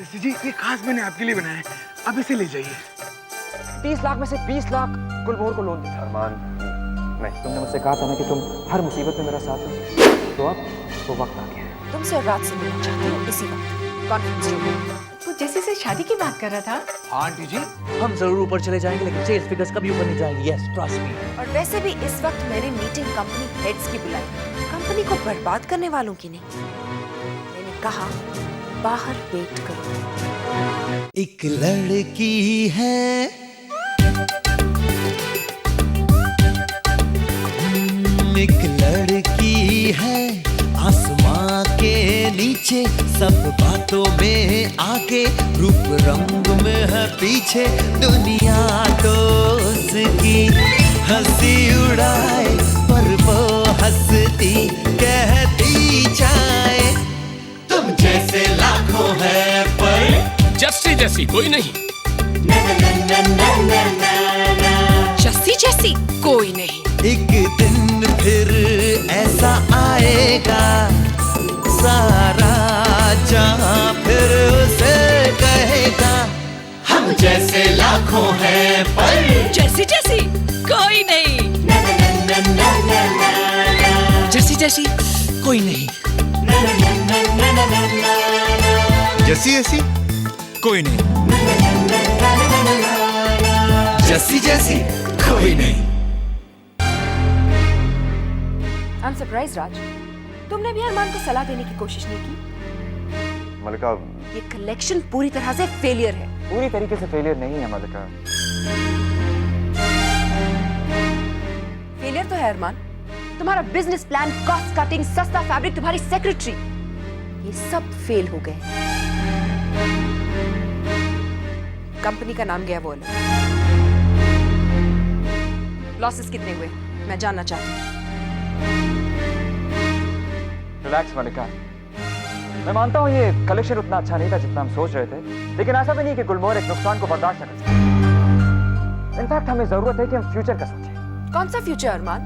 जैसे जी ये खास मैंने आपके लिए बनाया है, अब इसे ले जाइए। 30 लाख में से 20 लाख गुलमोहर को लोन दिया। अरमान नहीं, तुमने मुझसे कहा था ना कि तुम हर मुसीबत में मेरा साथ दो, तो अब वो वक्त आ गया है। तुमसे और रात से मिलना चाहती हूँ इसी वक्त कॉन्फ्रेंस रूम में। वो जैसे से शादी की बात कर रहा था। हाँ आंटी जी, हम जरूर ऊपर चले जाएंगे, लेकिन सेल्स फिगर्स कभी ऊपर नहीं जाएंगे। Yes, trust me. और वैसे भी इस वक्त मैंने मीटिंग कंपनी हेड्स की बुलाई, कंपनी को बर्बाद करने वालों की नहीं। मैंने कहा बाहर वेट करो। एक लड़की है, एक लड़की है, आसमां के नीचे, सब बातों में आगे, रूप रंग में है पीछे, दुनिया तो उसकी हंसी उड़ाए, पर वो हंसती कहती जाए, तुम जैसे लाखों है पर जस्सी जैसी कोई नहीं। जस्सी जैसी कोई नहीं। एक दिन फिर ऐसा आएगा, सारा जहां फिर उसे कहेगा, हम जैसे लाखों हैं पर जैसी जैसी कोई नहीं। जैसी जैसी कोई नहीं। जैसी जैसी कोई नहीं। जैसी जैसी कोई नहीं। आई एम सरप्राइज राज, तुमने भी अरमान को सलाह देने की कोशिश नहीं की। मलिका ये कलेक्शन पूरी तरह से फेलियर है। पूरी तरीके से फेलियर नहीं है मलिका। फेलियर तो है अरमान। तुम्हारा बिजनेस प्लान, कॉस्ट कटिंग, सस्ता फैब्रिक, तुम्हारी सेक्रेटरी, ये सब फेल हो गए। कंपनी का नाम गया वो अलग। लॉसेस कितने हुए मैं जानना चाहती हूँ। रिलैक्स मलिका, मैं मानता हूँ ये कलेक्शन उतना अच्छा नहीं था जितना हम सोच रहे थे, लेकिन ऐसा भी नहीं कि गुलमोहर एक नुकसान को बर्दाश्त कर सकते। इनफैक्ट हमें जरूरत है कि हम फ्यूचर का सोचें। कौन सा फ्यूचर अरमान?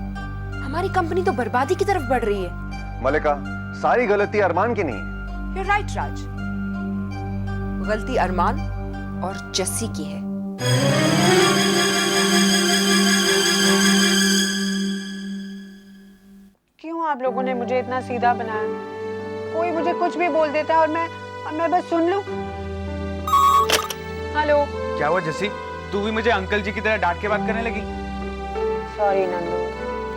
हमारी कंपनी तो बर्बादी की तरफ बढ़ रही है। मलिका, सारी गलती अरमान की नहीं है। You're right, राज। गलती अरमान और जस्सी की है। क्यों आप लोगों ने मुझे इतना सीधा बनाया? कोई मुझे कुछ भी बोल देता है और मैं बस सुन लूं। हेलो, क्या हुआ जस्सी? तू भी मुझे अंकल जी की तरह डांट के बात करने लगी? सॉरी नंदू।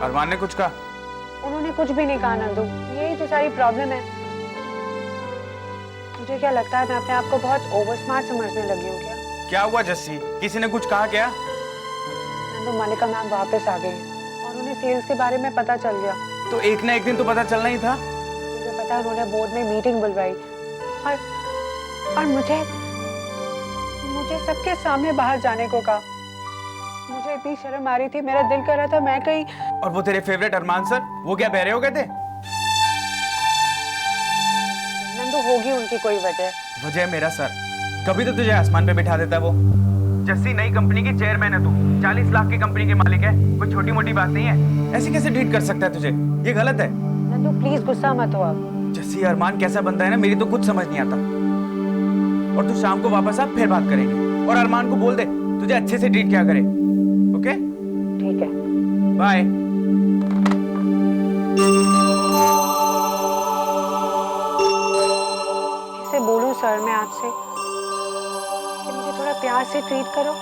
अरमान ने कुछ कहा? उन्होंने कुछ भी नहीं कहा नंदू, यही तो सारी प्रॉब्लम है। मुझे क्या लगता है मैं अपने आप को बहुत ओवर स्मार्ट समझने लगी हूँ क्या? क्या हुआ जस्सी? किसी ने कुछ कहा क्या? नंदू, मलिका मैम वापस आ गई और उन्हें सेल्स के बारे में पता चल गया। तो एक ना एक दिन तो पता चलना ही था। मुझे पता है उन्होंने बोर्ड में मीटिंग बुलवाई और मुझे सबके सामने बाहर जाने को कहा। मुझे इतनी शर्म आ रही थी, मेरा दिल कर रहा था मैं कहीं। और वो तेरे फेवरेट अरमान सर, वो क्या बहरे हो गए थे? नंदू, होगी उनकी कोई वजह। वजह मेरा सर, कभी तो तुझे आसमान पे बिठा देता वो। जस्सी नई कंपनी की चेयरमैन है तू, 40 लाख की कंपनी के मालिक है, कोई छोटी मोटी बात नहीं है। ऐसे कैसे ट्रीट कर सकता है तुझे? ये गलत है। नंदू प्लीज गुस्सा मत हो अब। जस्सी, अरमान कैसा बंदा है ना, मेरी तो कुछ समझ नहीं आता। और तू शाम को वापस आ, फिर बात करेंगे। और अरमान को बोल दे तुझे अच्छे से ट्रीट क्या करे। ओके? ठीक है, बाय। कैसे बोलूं सर मैं आपसे कि मुझे थोड़ा प्यार से ट्रीट करो।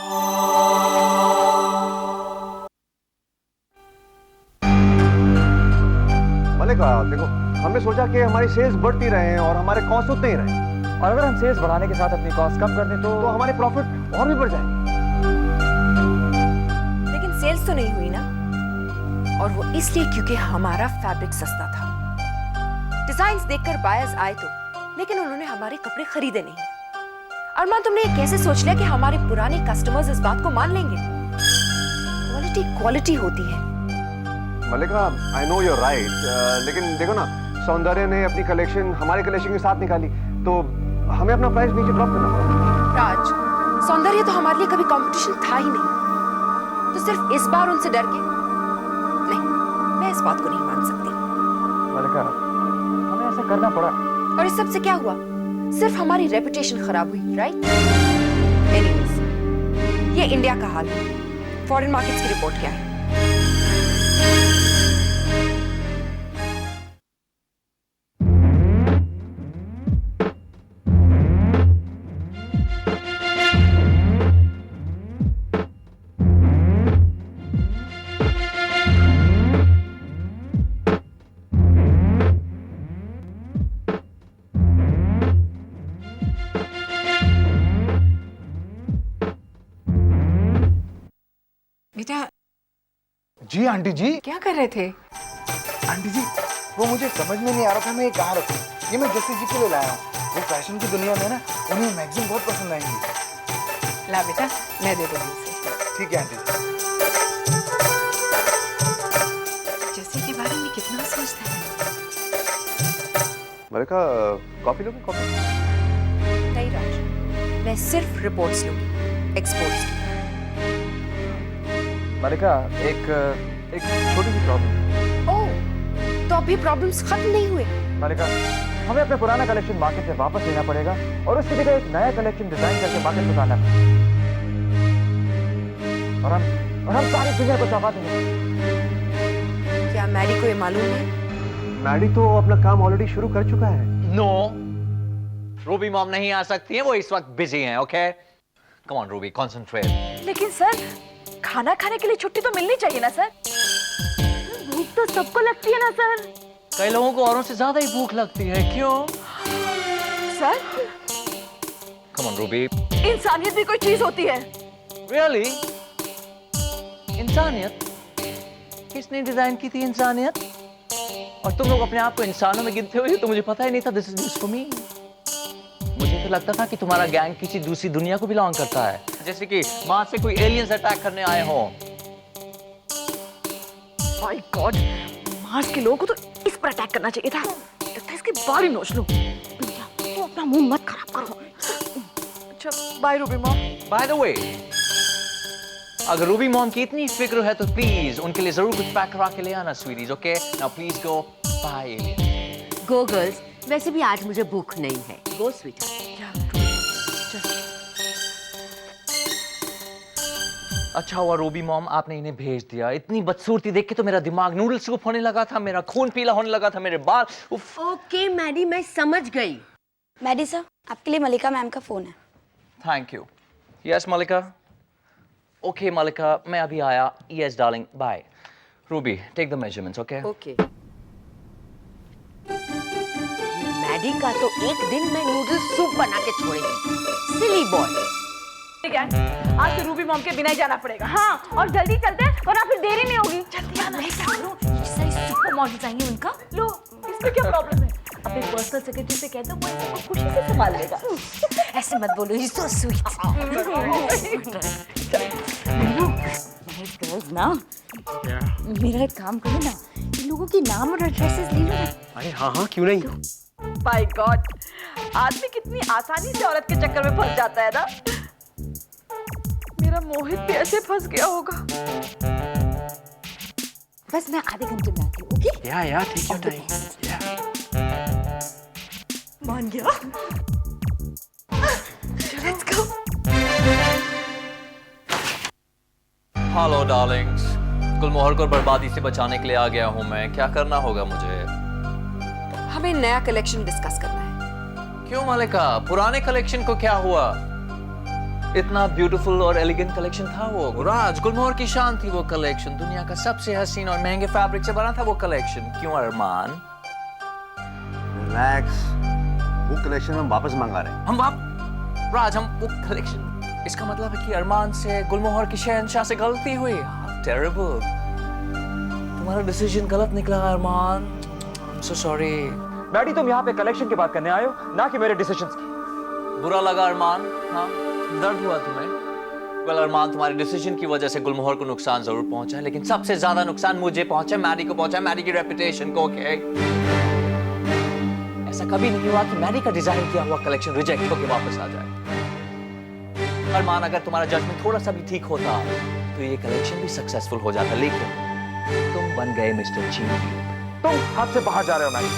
मलिका देखो, हमने सोचा कि हमारी सेल्स बढ़ती रहे और हमारे कॉस्ट उतने ही रहे, और अगर हम सेल्स बढ़ाने के साथ अपनी कॉस्ट कम कर दें तो हमारे प्रॉफिट और भी बढ़ जाए। लेकिन सेल्स तो नहीं हुई ना, और वो इसलिए क्योंकि हमारा फैब्रिक सस्ता था। डिजाइन्स देखकर बायर्स आए तो, लेकिन उन्होंने हमारे कपड़े खरीदे नहीं। अरमान, तुमने ये कैसे सोच लिया कि हमारे पुराने कस्टमर्स इस बात को मान लेंगे? क्वालिटी क्वालिटी होती है। मलिका, आई नो यूर राइट, लेकिन देखो ना, सौंदर्य ने अपनी कलेक्शन हमारे कलेक्शन के साथ निकाली, तो हमें अपना प्राइस नीचे ड्रॉप करना पड़ा। राज, सौंदर्य तो हमारे लिए कभी कंपटीशन था ही नहीं, तो सिर्फ इस बार उनसे डर के नहीं, मैं इस बात को नहीं मान सकती। मलिका, हमें ऐसा करना पड़ा। और इस सब से क्या हुआ? सिर्फ हमारी रेपुटेशन खराब हुई, राइट? एनीवेज, ये इंडिया का हाल है। फॉरेन मार्केट्स की रिपोर्ट क्या है? बेटा जी आंटी जी। क्या कर रहे थे? आंटी जी, वो मुझे समझ में नहीं आ रहा था मैं ये कहाँ रखूं। ये मैं जस्सी जी के लिए लाया हूँ। वो फैशन की दुनिया में ना, उन्हें मैगजीन बहुत पसंद आएंगी। ला बेटा, मैं दे दूंगी उसे। ठीक है आंटी जी। जैसे के बारे में कितना सोचता है। मलिका, कॉफी लोगे? कॉफी? नहीं राज, मैं सिर्फ रिपोर्ट्स लूंगी, एक्सपोर्ट्स की। मलिका, एक छोटी सी प्रॉब्लम। ओह, तो अभी प्रॉब्लम्स खत्म नहीं हुए? मलिका, हमें अपना पुराना कलेक्शन मार्केट से वापस लेना पड़ेगा और उसकी जगह एक नया कलेक्शन डिजाइन करके मार्केट में लाना पड़ेगा। और हम सारी दुनिया को चौंका देंगे। क्या मैडी को ये मालूम है? मैडी तो अपना काम ऑलरेडी शुरू कर चुका है। नो, रूबी मॉम नहीं आ सकती हैं, वो इस वक्त बिजी हैं, okay? Come on Ruby, concentrate. लेकिन सर, खाना खाने के लिए छुट्टी तो मिलनी चाहिए ना सर? भूख तो सबको लगती है ना सर? कई लोगों को औरों से ज्यादा ही भूख लगती है, क्यों? Sir, come on Ruby. इंसानियत भी कोई चीज होती है। रियली? इंसानियत? किसने डिजाइन की थी इंसानियत? और तुम लोग अपने आप को इंसानों में गिनते हो, ये तो मुझे पता ही नहीं था। This is news for me. मुझे तो लगता था कि तुम्हारा गैंग किसी दूसरी दुनिया को बिलोंग करता है, जैसे कि मार्स से कोई एलियंस अटैक करने आए हो। माय गॉड, मार्स के लोगों को तो इस पर अटैक करना चाहिए था। लगता है इसके बाल ही नोच लूं। तो अपना मुंह मत खराब करो। अच्छा, bye Ruby mom. By the way, अगर रूबी मॉम की इतनी फिक्र है तो प्लीज उनके लिए जरूर कुछ पैक करा के ले आना sweeties, okay? Now please go. Bye alien. Go girls, वैसे भी आज मुझे भूख नहीं है। Go sweet. अच्छा हुआ रूबी मॉम आपने इन्हें भेज दिया। इतनी बदसूरती देख के तो मेरा दिमाग नूडल्स सूप होने लगा था, मेरा खून पीला होने लगा था, मेरे बाल। उफ। ओके मैडी, मैं समझ गई। मैडी सर, आपके लिए मलिका मैम का फोन है। Thank you. Yes Malika. Okay Malika, मैं अभी आया। Yes darling, bye. Ruby, take the measurements, okay? Okay. Maddy का तो एक दिन मैं नूडल्स सूप बना के छोड़ेगी। सिली बॉय। ठीक है, आज तो रूबी मॉम के बिना ही जाना पड़ेगा। हाँ, और जल्दी चलते हैं वरना फिर देरी नहीं होगी। जल्दी आना। मैं क्या करूं? ये सारी सुपर मॉडल्स आएंगी उनका। लो, इसमें क्या प्रॉब्लम है? अपने पर्सनल सेक्रेटरी से कह दो, वो इनको खुशी से संभाल लेगा। ऐसे मत बोलो, यू सो स्वीट। गर्ल्स ना, मेरा एक काम करो ना, इन लोगों की नाम और एड्रेसेस ले लो ना। अरे हाँ हाँ, क्यों नहीं? माय गॉड, आदमी कितनी आसानी से औरत के चक्कर में फंस जाता है ना। मेरा मोहित भी ऐसे फंस गया होगा। बस मैं आधे घंटे में आती हूँ, ओके? या ठीक है नहीं। मान गया। Let's go. हेलो डार्लिंग्स, गुलमोहर को बर्बादी से बचाने के लिए आ गया हूँ मैं। क्या करना होगा मुझे? हमें नया कलेक्शन डिस्कस करना है। क्यों मलिका, पुराने कलेक्शन को क्या हुआ? इतना ब्यूटीफुल और एलिगेंट कलेक्शन था वो। राज, गुलमोहर की शान थी वो कलेक्शन। दुनिया का सबसे हसीन और महंगे फैब्रिक से बना था वो कलेक्शन। क्यों अरमान? रिलैक्स, वो कलेक्शन हम वापस मंगा रहे हैं। राज, हम वो कलेक्शन, इसका मतलब है कि अरमान से गुलमोहर की शहंशाह से गलती हुई। टेरिबल। तुम्हारा डिसीजन गलत निकला अरमान। So sorry. मैडी, तुम यहाँ पे कलेक्शन की बात करने आए हो, ना कि मेरे डिसीजंस की। बुरा लगा अरमान? हाँ, दर्द हुआ तुम्हें? वेल अरमान, तुम्हारे डिसीजन की वजह से गुलमोहर को नुकसान जरूर पहुंचा है, लेकिन सबसे ज्यादा नुकसान मुझे पहुंचा, मैडी को पहुंचा, मैडी की रेपुटेशन को। ओके, ऐसा कभी नहीं हुआ कि मैडी का डिजाइन किया हुआ कलेक्शन रिजेक्ट होकर वापस आ जाए। अरमान, अगर तुम्हारा जजमेंट थोड़ा सा भी ठीक होता तो ये कलेक्शन भी सक्सेसफुल हो जाता, लेकिन तुम बन गए मिस्टर चीन। तुम हद से बाहर जा रहे हो मैडी।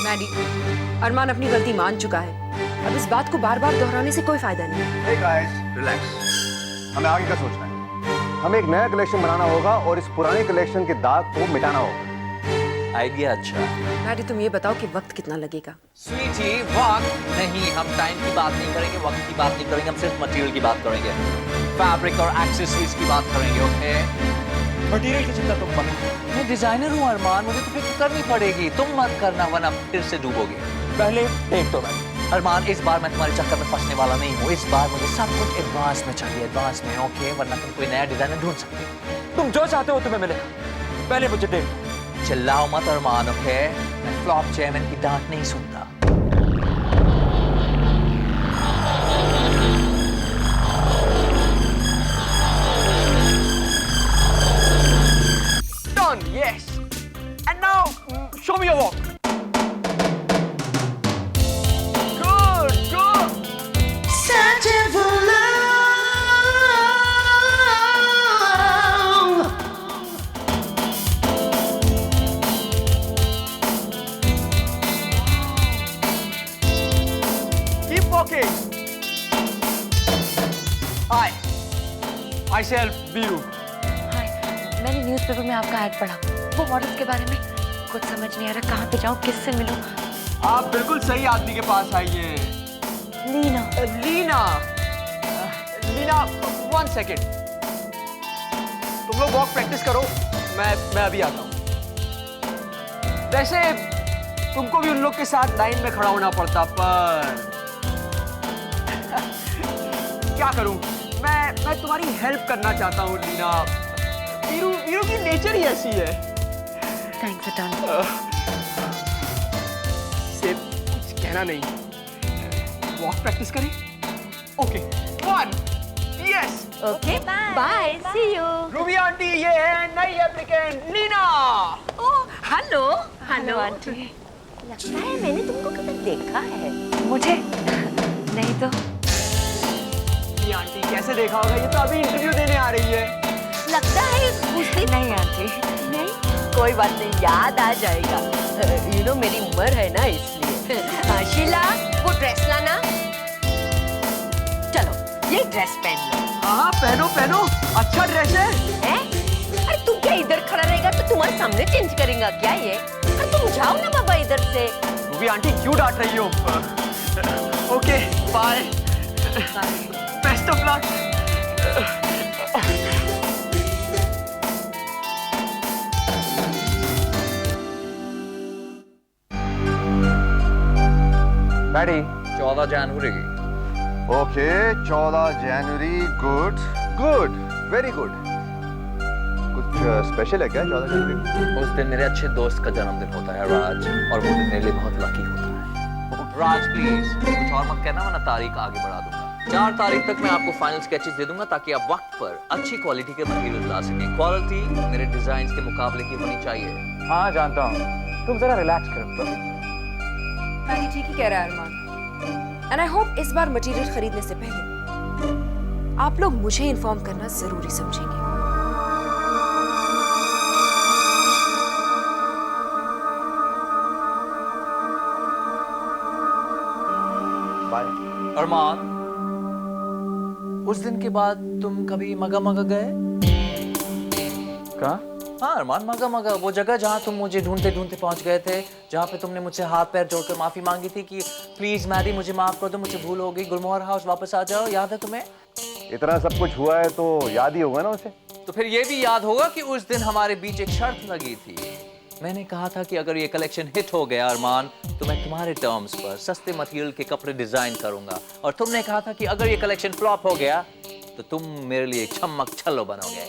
मैडी, अरमान अपनी गलती मान चुका है, अब इस बात को बार बार दोहराने से कोई फायदा नहीं। Hey guys, relax. हमें आगे का सोचना है। हमें एक नया कलेक्शन बनाना होगा और इस पुराने कलेक्शन के दाग को मिटाना होगा। आइडिया अच्छा। मैडी तुम ये बताओ कि वक्त कितना लगेगा? स्वीटी, वक्त नहीं, हम टाइम की बात नहीं करेंगे, वक्त की बात नहीं करेंगे, हम सिर्फ मटेरियल की बात करेंगे, फैब्रिक और एक्सेसरीज की बात करेंगे। ओके, मटेरियल की चिंता तुम मत करो, मैं डिजाइनर हूँ अरमान, मुझे तो फिक्र करनी पड़ेगी, तुम मत करना वरना फिर से डूबोगे। पहले देख तो मैं अरमान, इस बार मैं तुम्हारे चक्कर में फंसने वाला नहीं हूँ, इस बार मुझे सब कुछ एडवांस में चाहिए, एडवांस में। ओके, वरना तुम कोई नया डिजाइनर ढूंढ सकते हो, तुम जो चाहते हो तुम्हें मिलेगा, पहले मुझे देख। चिल्लाओ मत अरमान, ओके? मैं फ्लॉप चेयरमैन की डांट नहीं सुनता। Done, yes. And now, show me your walk. Good, good. Searching for love. Keep walking. Hi. Myself, Biru. हाय, मैंने न्यूज़पेपर में आपका ऐड पढ़ा, वो मॉडल्स के बारे में कुछ समझ नहीं आ रहा, कहाँ पे जाऊँ, किससे मिलूँ? आप बिल्कुल सही आदमी के पास आई हैं। लीना। लीना, लीना, 1 सेकेंड। तुम लोग वॉक प्रैक्टिस करो, मैं अभी आता हूँ। वैसे तुमको भी उन लोग के साथ लाइन में खड़ा होना पड़ता, पर क्या करूं? मैं तुम्हारी हेल्प करना चाहता हूँ लीना। वीरू की नेचर ही ऐसी है। Thanks a ton. सिर्फ कुछ कहना नहीं, वॉक प्रैक्टिस करें? Okay, 1, yes. Okay, bye, see you. Ruby aunty, ये है नई applicant Leena. Oh, hello, hello aunty. लगता है मैंने तुमको कभी देखा है। मुझे नहीं तो। ये आंटी कैसे देखा होगा, ये तो अभी इंटरव्यू देने आ रही है। लगता है उस दिन नहीं आंटी। नहीं, कोई बात नहीं, याद आ जाएगा। यू नो मेरी उम्र है ना, इसलिए। शीला, वो ड्रेस लाना। चलो, ये ड्रेस पहन लो। हाँ, पहनो पहनो, अच्छा ड्रेस है। अरे तू क्या इधर खड़ा रहेगा तो तुम्हारे सामने चेंज करेगा क्या ये? अरे तुम जाओ ना बाबा इधर से। रूबी आंटी क्यों डांट रही हो? Okay, bye. Best of luck. Maddy, 14 जनवरी। ओके, 14 जनवरी, गुड, गुड, वेरी गुड। कुछ स्पेशल है क्या 14 जनवरी? उस दिन मेरे अच्छे दोस्त का जन्मदिन होता है राज, और वो दिन मेरे लिए बहुत लकी होता है। राज प्लीज कुछ और मत कहना, वरना तारीख आगे बढ़ा दूंगा। 4 तारीख तक मैं आपको फाइनल स्केचेस दे दूंगा, ताकि आप वक्त पर अच्छी क्वालिटी के मटेरियल ला सकें। क्वालिटी मेरे डिजाइन के मुकाबले की होनी चाहिए। हाँ जानता हूँ, तुम जरा रिलैक्स करो। मैडी ठीक ही कह रहा है अरमान, एंड आई होप इस बार मटेरियल खरीदने से पहले आप लोग मुझे इन्फॉर्म करना जरूरी समझेंगे। अरमान, उस दिन के बाद तुम कभी मगा मगा गए? कहाँ? हाँ अरमान, मगा मगा, वो जगह जहाँ तुम मुझे ढूंढते ढूंढते पहुंच गए थे, जहाँ पे तुमने मुझसे हाथ पैर जोड़कर माफी मांगी थी कि प्लीज मैडी मुझे माफ कर दो, मुझे भूल हो गई, गुलमोहर हाउस वापस आ जाओ, याद है तुम्हें? इतना सब कुछ हुआ है तो याद ही होगा ना उसे। तो फिर ये भी याद होगा कि उस दिन हमारे बीच एक शर्त लगी थी। मैंने कहा था कि अगर ये कलेक्शन हिट हो गया अरमान, तो मैं तुम्हारे टर्म्स पर सस्ते मटेरियल के कपड़े डिजाइन करूंगा, और तुमने कहा था कि अगर ये कलेक्शन फ्लॉप हो गया तो तुम मेरे लिए छम्मक छल्लो बनोगे।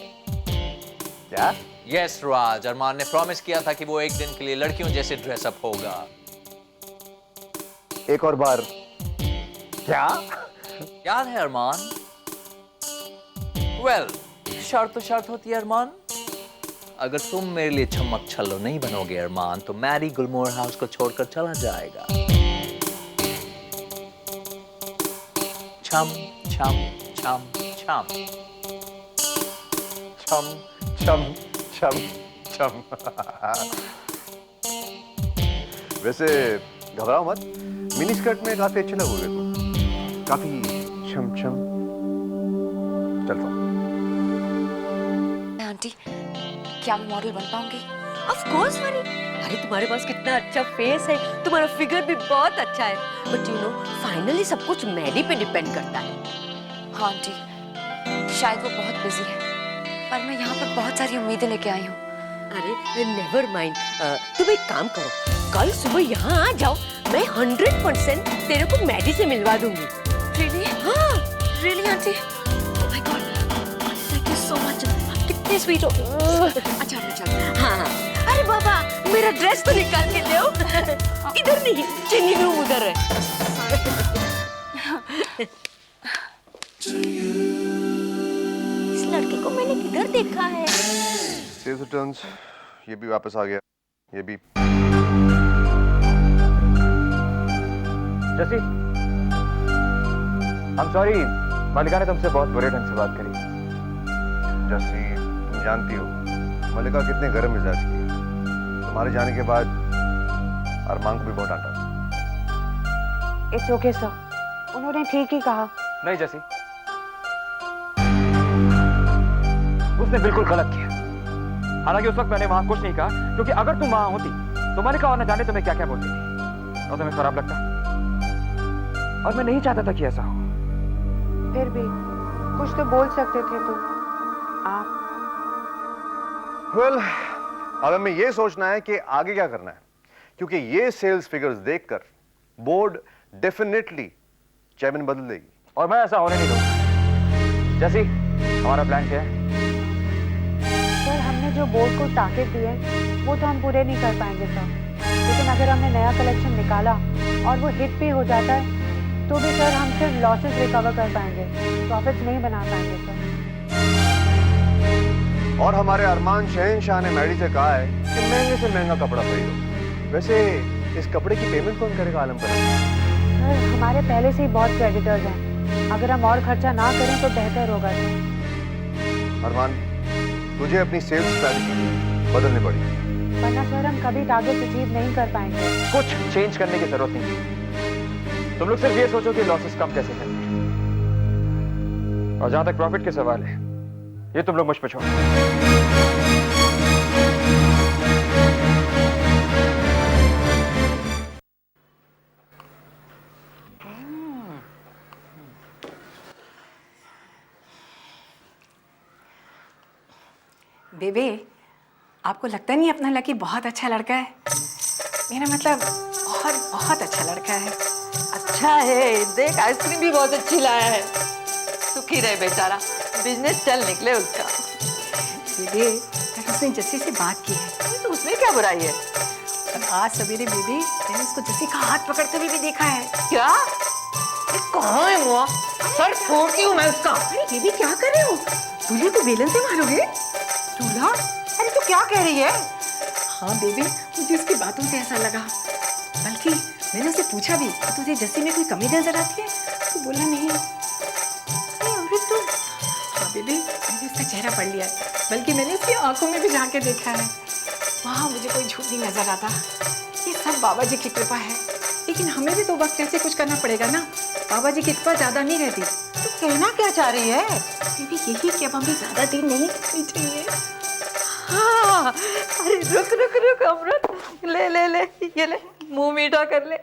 क्या? यस राज, अरमान ने प्रॉमिस किया था कि वो एक दिन के लिए लड़कियों जैसे ड्रेसअप होगा। एक और बार क्या? याद है अरमान? वेल, शर्त तो शर्त होती है अरमान। अगर तुम मेरे लिए छम्मक छल्लो नहीं बनोगे अरमान, तो मैरी गुलमोहर हाउस को छोड़कर चला जाएगा। छम छम छम छम छम छम छम छम। वैसे घबराओ मत, मिनी स्कर्ट में काफी अच्छे लगोगे तुम, काफी छम छम। चलता हूँ। आंटी, क्या मैं मॉडल बन पाऊंगी? ऑफ कोर्स मनी, अरे तुम्हारे पास कितना अच्छा फेस है, तुम्हारा फिगर भी बहुत अच्छा है, बट यू नो फाइनली सब कुछ मैडी पे डिपेंड करता है। हाँ आंटी, शायद वो बहुत बिजी है, पर मैं यहाँ पर बहुत सारी उम्मीदें लेके आई हूँ। अरे नेवर माइंड, तुम एक काम करो, कल सुबह यहाँ आ जाओ, मैं 100% तेरे को मैडी से मिलवा दूंगी। रियली? हाँ really aunty? Oh my God, thank you so much, आप कितने स्वीट हो। अच्छा मैं चलती। हाँ हाँ, अरे बाबा मेरा ड्रेस तो निकाल के दो। इधर नहीं, चेंजिंग रूम उधर है। इस लड़के को मैंने किधर देखा है? सेल्स रिटर्न्स, ये भी वापस आ गया, ये भी। जैसी, I'm sorry, मलिका ने तुमसे बहुत बुरे ढंग से बात करी। जैसी तुम जानती हो मलिका कितने गर्म मिजाज की है। तुम्हारे जाने के बाद अरमान को भी बहुत डांटा। इट्स ओके सर, उन्होंने ठीक ही कहा। नहीं जैसी, उसने बिल्कुल गलत किया। हालांकि उस वक्त मैंने वहां कुछ नहीं कहा, क्योंकि अगर तुम वहां होती तो मलिका और न जाने तुम्हें क्या क्या बोलती थी और तुम्हें खराब लगता, और मैं नहीं चाहता था कि ऐसा हो। फिर भी कुछ तो बोल सकते थे तुम। आप वेल, अब हमें ये सोचना है कि आगे क्या करना है, क्योंकि ये सेल्स फिगर्स देखकर बोर्ड डेफिनेटली चेयरमैन बदल देगी, और मैं ऐसा होने नहीं दूंगा। जैसी, हमारा प्लान क्या है? सर, हमने जो बोर्ड को टारगेट दिए वो तो हम पूरे नहीं कर पाएंगे सर, लेकिन अगर हमने नया कलेक्शन निकाला और वो हिट भी हो जाता है तो भी सर हम सिर्फ लॉसेस रिकवर कर पाएंगे, प्रॉफिट्स नहीं बना पाएंगे सर। और हमारे अरमान शहनशाह ने मैडी से कहा है कि महंगे से महंगा कपड़ा खरीदो। वैसे इस कपड़े की पेमेंट कौन करेगा आलम पर? सर, हमारे पहले से ही बहुत क्रेडिटर्स हैं, अगर हम और खर्चा ना करें तो बेहतर होगा सर। अरमान, तुझे अपनी सेल्स स्ट्रैटेजी बदलनी पड़ी, वरना सर हम कभी टारगेट अचीव नहीं कर पाएंगे। कुछ चेंज करने की जरूरत नहीं। तुम लोग सिर्फ ये सोचो कि लॉसेस कम कैसे करते हैं, और जहां तक प्रॉफिट के सवाल है, ये तुम लोग मुझ पर छोड़ो। बेबे, आपको लगता नहीं अपना लकी बहुत अच्छा लड़का है? मेरा मतलब बहुत बहुत अच्छा लड़का है। अच्छा है, देख आइसक्रीम भी बहुत अच्छी लाया है। सुखी रहे बेचारा, बिजनेस चल निकले उसका। बेबे, कल उसने जस्सी से बात की है। तो उसमें क्या बुराई है? और आज सवेरे बेबी मैंने उसको जस्सी का हाथ पकड़ते हुए भी देखा है। क्या? कहाँ है वो? सर फोड़ती हूँ मैं उसका। अरे बेबी क्या कर रहे हो? दूल्हे को बेलन से मारोगे? दूल्हा? अरे तू क्या कह रही है? हाँ बेबी, मुझे उसकी बातों से ऐसा लगा। बल्कि मैंने उससे पूछा भी कि तुझे जस्सी में कोई कमी नजर आती है, तो बोला नहीं। अरे तू? हाँ बेबी, मैंने उसका चेहरा पढ़ लिया है, बल्कि मैंने उसकी आंखों में भी झांक के देखा है। वहाँ मुझे कोई झूठ नहीं नजर आता। ये सब बाबा जी की कृपा है, लेकिन हमें भी तो वक्त ऐसे कुछ करना पड़ेगा ना। बाबा जी की कृपा ज्यादा नहीं रहती। तो कहना क्या चाह रही है? बेबी यही कि अब हमें ज्यादा दिन नहीं चाहिए। हाँ, अरे रुक रुक रुक अमृत, ले ले ले, ये ले, मुंह मीठा कर ले।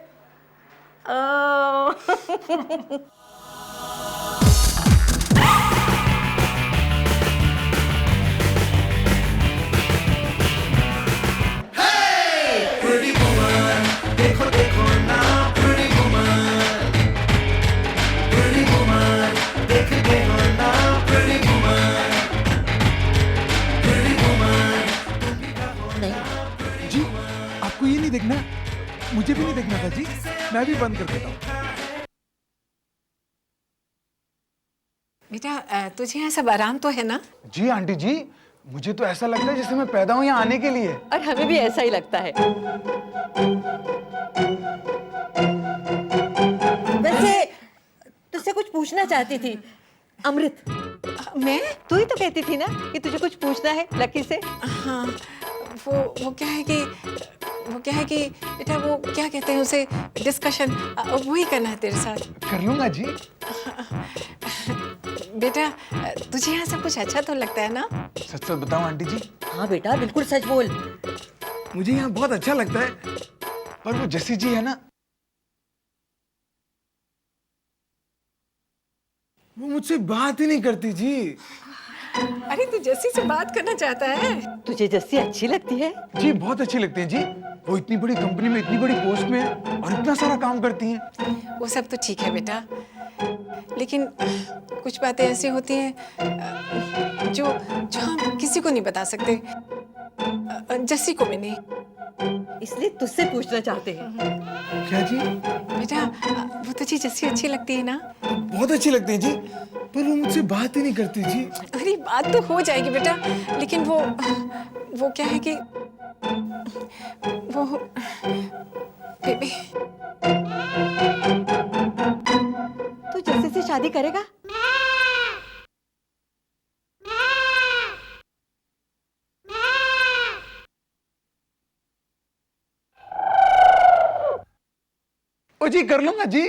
जी, आपको ये नहीं देखना? मुझे भी नहीं देखना था जी, मैं भी बंद कर देता हूँ। बेटा, तुझे यहाँ सब आराम तो है ना? जी आंटी जी, मुझे तो ऐसा लगता है जैसे मैं पैदा हूँ यहाँ आने के लिए। और हमें भी ऐसा ही लगता है। वैसे तुझसे कुछ पूछना चाहती थी अमृत। मैं? तू ही तो कहती थी ना कि तुझे कुछ पूछना है लकी से। हाँ, वो क्या है कि वो क्या है कि बेटा वो क्या कहते हैं उसे डिस्कशन वही करना है तेरे साथ। कर लूंगा जी। बेटा तुझे यहाँ सब कुछ अच्छा तो लगता है ना? सच सच बताऊं आंटी जी, हाँ बेटा बिल्कुल सच बोल। मुझे यहाँ बहुत अच्छा लगता है, पर वो जसी जी है ना, वो मुझसे बात ही नहीं करती जी। अरे तू जस्सी से बात करना चाहता है? तुझे जस्सी अच्छी लगती है? जी बहुत अच्छी लगती हैं जी। वो इतनी बड़ी कंपनी में इतनी बड़ी पोस्ट में है और इतना सारा काम करती हैं। वो सब तो ठीक है बेटा, लेकिन कुछ बातें ऐसी होती हैं जो जो हम किसी को नहीं बता सकते, जस्सी को भी नहीं। इसलिए तुझसे पूछना चाहते हैं। क्या जी? बेटा वो तुझे जस्सी अच्छी लगती है ना? बहुत अच्छी लगती है जी, पर वो मुझसे बात ही नहीं करती जी। अरे बात तो हो जाएगी बेटा, लेकिन वो क्या है कि वो बेबी तू जस्सी से शादी करेगा? ओ जी कर लूंगा जी।